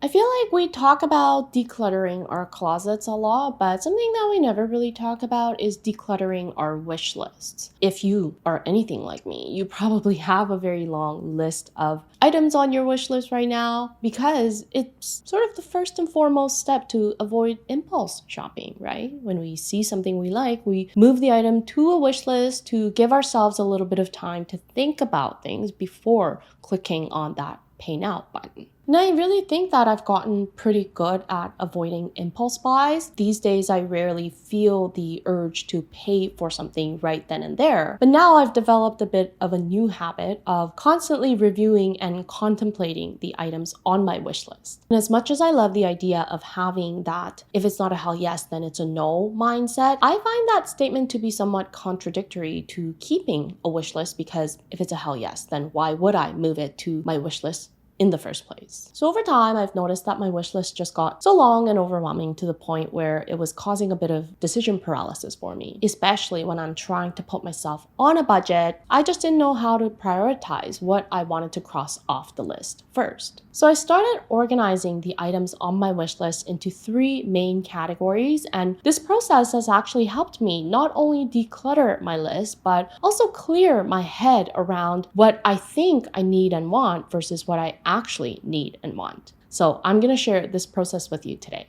I feel like we talk about decluttering our closets a lot, but something that we never really talk about is decluttering our wish lists. If you are anything like me, you probably have a very long list of items on your wish list right now because it's sort of the first and foremost step to avoid impulse shopping, right? When we see something we like, we move the item to a wish list to give ourselves a little bit of time to think about things before clicking on that pay now button. And I really think that I've gotten pretty good at avoiding impulse buys. These days, I rarely feel the urge to pay for something right then and there. But now I've developed a bit of a new habit of constantly reviewing and contemplating the items on my wish list. And as much as I love the idea of having that, if it's not a hell yes, then it's a no mindset, I find that statement to be somewhat contradictory to keeping a wish list because if it's a hell yes, then why would I move it to my wish list in the first place? So over time, I've noticed that my wish list just got so long and overwhelming to the point where it was causing a bit of decision paralysis for me, especially when I'm trying to put myself on a budget. I just didn't know how to prioritize what I wanted to cross off the list first. So I started organizing the items on my wish list into 3 main categories, and this process has actually helped me not only declutter my list, but also clear my head around what I think I need and want versus what I actually need and want. So I'm going to share this process with you today.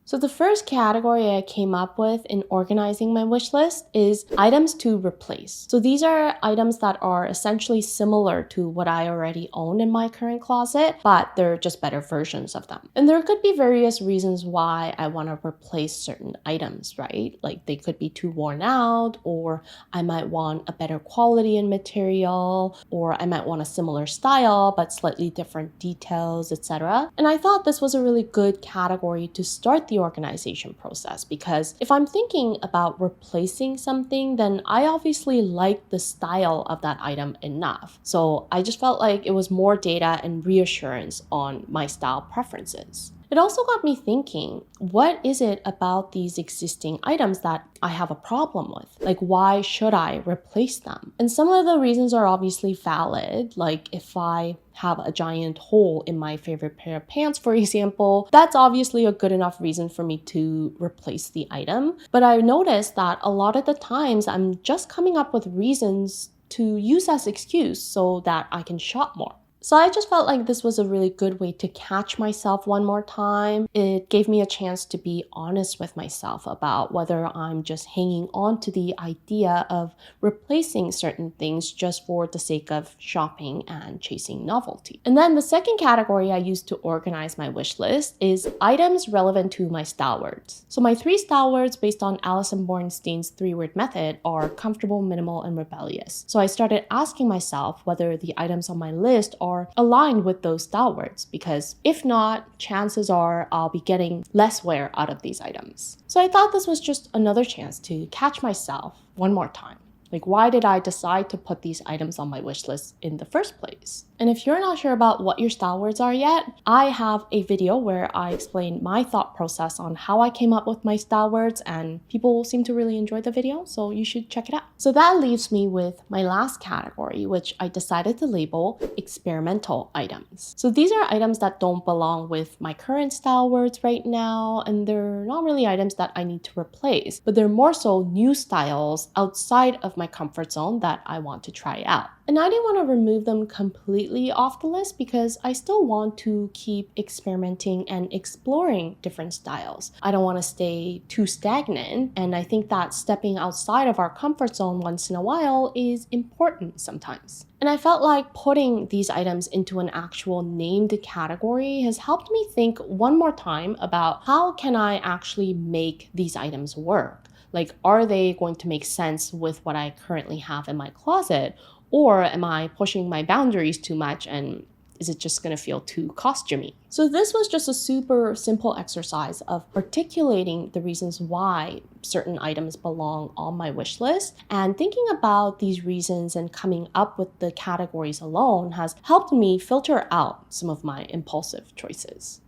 So the first category I came up with in organizing my wish list is items to replace. So these are items that are essentially similar to what I already own in my current closet, but they're just better versions of them. And there could be various reasons why I want to replace certain items, right? Like they could be too worn out, or I might want a better quality in material, or I might want a similar style but slightly different details, etc. And I thought this was a really good category to start the organization process because if I'm thinking about replacing something, then I obviously like the style of that item enough. So I just felt like it was more data and reassurance on my style preferences. It also got me thinking, what is it about these existing items that I have a problem with? Like, why should I replace them? And some of the reasons are obviously valid. Like if I have a giant hole in my favorite pair of pants, for example, that's obviously a good enough reason for me to replace the item. But I noticed that a lot of the times I'm just coming up with reasons to use as excuse so that I can shop more. So I just felt like this was a really good way to catch myself one more time. It gave me a chance to be honest with myself about whether I'm just hanging on to the idea of replacing certain things just for the sake of shopping and chasing novelty. And then the second category I used to organize my wish list is items relevant to my style words. So my 3 style words based on Allison Bornstein's 3-word method are comfortable, minimal, and rebellious. So I started asking myself whether the items on my list are aligned with those style words, because if not, chances are I'll be getting less wear out of these items. So I thought this was just another chance to catch myself one more time. Like, why did I decide to put these items on my wish list in the first place? And if you're not sure about what your style words are yet, I have a video where I explain my thought process on how I came up with my style words, and people seem to really enjoy the video, so you should check it out. So that leaves me with my last category, which I decided to label experimental items. So these are items that don't belong with my current style words right now, and they're not really items that I need to replace, but they're more so new styles outside of my comfort zone that I want to try out. And I didn't want to remove them completely off the list because I still want to keep experimenting and exploring different styles. I don't want to stay too stagnant, and I think that stepping outside of our comfort zone once in a while is important sometimes. And I felt like putting these items into an actual named category has helped me think one more time about how can I actually make these items work? Like, are they going to make sense with what I currently have in my closet? Or am I pushing my boundaries too much and is it just going to feel too costumey? So this was just a super simple exercise of articulating the reasons why certain items belong on my wish list, and thinking about these reasons and coming up with the categories alone has helped me filter out some of my impulsive choices.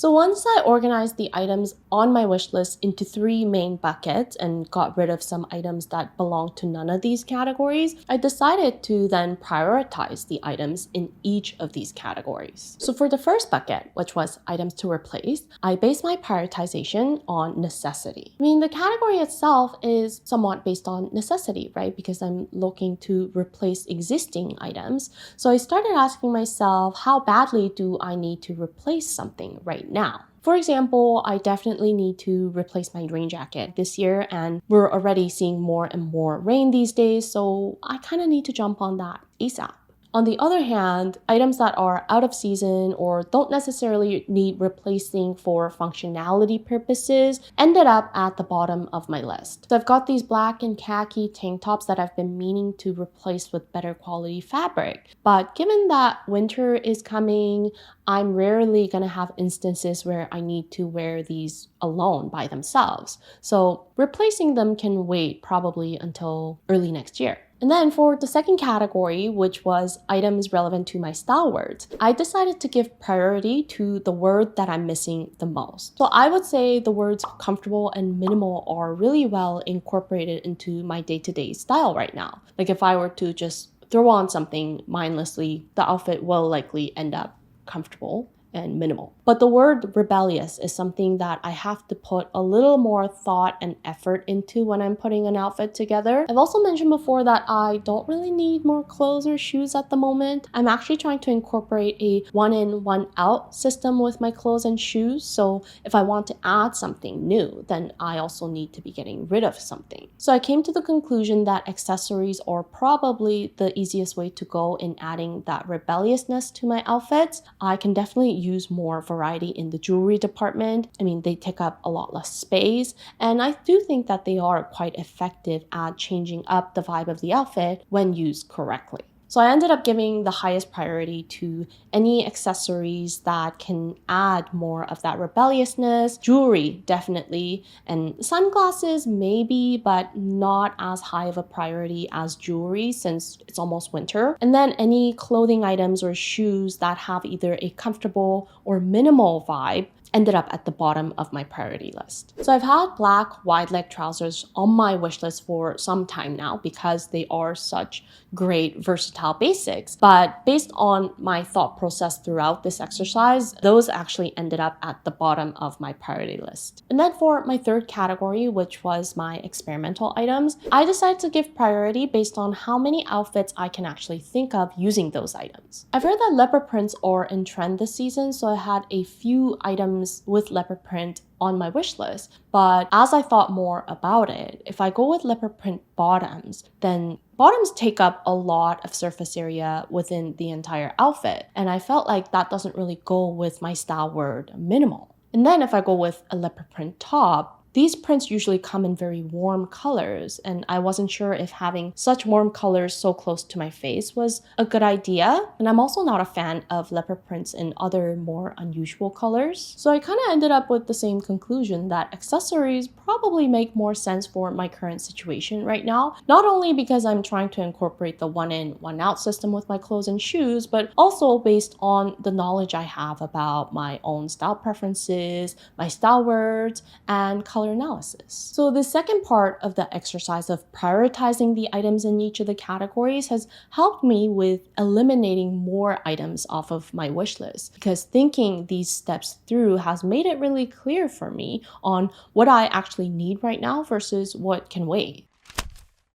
So once I organized the items on my wish list into 3 main buckets and got rid of some items that belong to none of these categories, I decided to then prioritize the items in each of these categories. So for the first bucket, which was items to replace, I based my prioritization on necessity. I mean, the category itself is somewhat based on necessity, right? Because I'm looking to replace existing items. So I started asking myself, how badly do I need to replace something right now? For example, I definitely need to replace my rain jacket this year, and we're already seeing more and more rain these days, so I kind of need to jump on that ASAP. On the other hand, items that are out of season or don't necessarily need replacing for functionality purposes ended up at the bottom of my list. So I've got these black and khaki tank tops that I've been meaning to replace with better quality fabric. But given that winter is coming, I'm rarely going to have instances where I need to wear these alone by themselves. So replacing them can wait probably until early next year. And then for the second category, which was items relevant to my style words, I decided to give priority to the word that I'm missing the most. So I would say the words comfortable and minimal are really well incorporated into my day-to-day style right now. Like if I were to just throw on something mindlessly, the outfit will likely end up comfortable and minimal. But the word rebellious is something that I have to put a little more thought and effort into when I'm putting an outfit together. I've also mentioned before that I don't really need more clothes or shoes at the moment. I'm actually trying to incorporate a one in, one out system with my clothes and shoes. So if I want to add something new, then I also need to be getting rid of something. So I came to the conclusion that accessories are probably the easiest way to go in adding that rebelliousness to my outfits. I can definitely use more variety in the jewelry department. I mean, they take up a lot less space, and I do think that they are quite effective at changing up the vibe of the outfit when used correctly. So I ended up giving the highest priority to any accessories that can add more of that rebelliousness. Jewelry, definitely, and sunglasses maybe, but not as high of a priority as jewelry since it's almost winter. And then any clothing items or shoes that have either a comfortable or minimal vibe ended up at the bottom of my priority list. So I've had black wide leg trousers on my wish list for some time now because they are such great versatile basics. But based on my thought process throughout this exercise, those actually ended up at the bottom of my priority list. And then for my third category, which was my experimental items, I decided to give priority based on how many outfits I can actually think of using those items. I've heard that leopard prints are in trend this season, so I had a few items with leopard print on my wish list. But as I thought more about it, if I go with leopard print bottoms, then bottoms take up a lot of surface area within the entire outfit. And I felt like that doesn't really go with my style word minimal. And then if I go with a leopard print top, these prints usually come in very warm colors, and I wasn't sure if having such warm colors so close to my face was a good idea. And I'm also not a fan of leopard prints in other more unusual colors. So I kind of ended up with the same conclusion that accessories probably make more sense for my current situation right now, not only because I'm trying to incorporate the one in, one out system with my clothes and shoes, but also based on the knowledge I have about my own style preferences, my style words, and color analysis. So the second part of the exercise of prioritizing the items in each of the categories has helped me with eliminating more items off of my wish list, because thinking these steps through has made it really clear for me on what I actually need right now versus what can wait.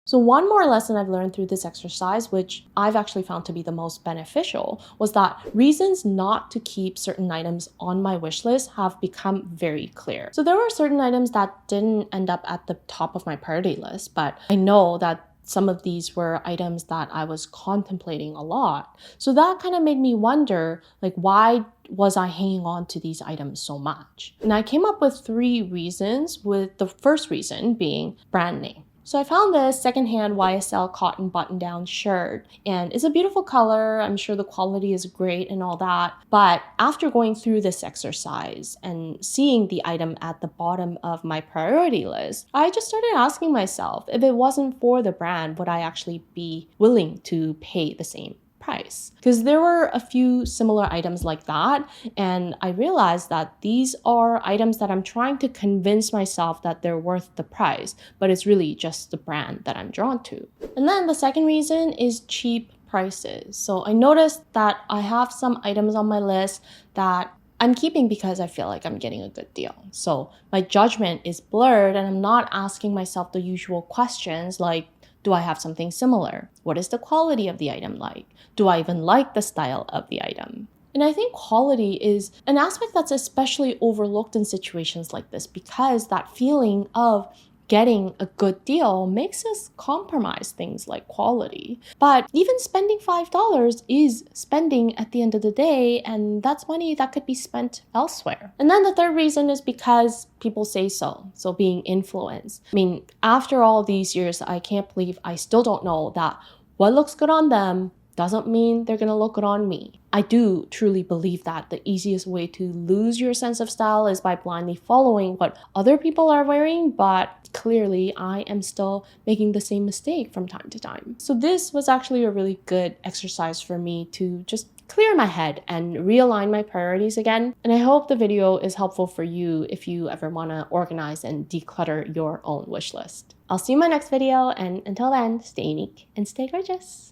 So one more lesson I've learned through this exercise, which I've actually found to be the most beneficial, was that reasons not to keep certain items on my wish list have become very clear. So there were certain items that didn't end up at the top of my priority list, but I know that some of these were items that I was contemplating a lot. So that kind of made me wonder, like, why was I hanging on to these items so much? And I came up with 3 reasons, with the first reason being brand name. So I found this secondhand YSL cotton button-down shirt, and it's a beautiful color. I'm sure the quality is great and all that. But after going through this exercise and seeing the item at the bottom of my priority list, I just started asking myself, if it wasn't for the brand, would I actually be willing to pay the same price. Because there were a few similar items like that, and I realized that these are items that I'm trying to convince myself that they're worth the price, but it's really just the brand that I'm drawn to. And then the second reason is cheap prices. So I noticed that I have some items on my list that I'm keeping because I feel like I'm getting a good deal. So my judgment is blurred and I'm not asking myself the usual questions like, do I have something similar? What is the quality of the item like? Do I even like the style of the item? And I think quality is an aspect that's especially overlooked in situations like this because that feeling of getting a good deal makes us compromise things like quality. But even spending $5 is spending at the end of the day, and that's money that could be spent elsewhere. And then the third reason is because people say so. So being influenced. I mean, after all these years, I can't believe I still don't know that what looks good on them doesn't mean they're gonna look good on me. I do truly believe that the easiest way to lose your sense of style is by blindly following what other people are wearing, but clearly I am still making the same mistake from time to time. So this was actually a really good exercise for me to just clear my head and realign my priorities again. And I hope the video is helpful for you if you ever want to organize and declutter your own wish list. I'll see you in my next video, and until then, stay unique and stay gorgeous.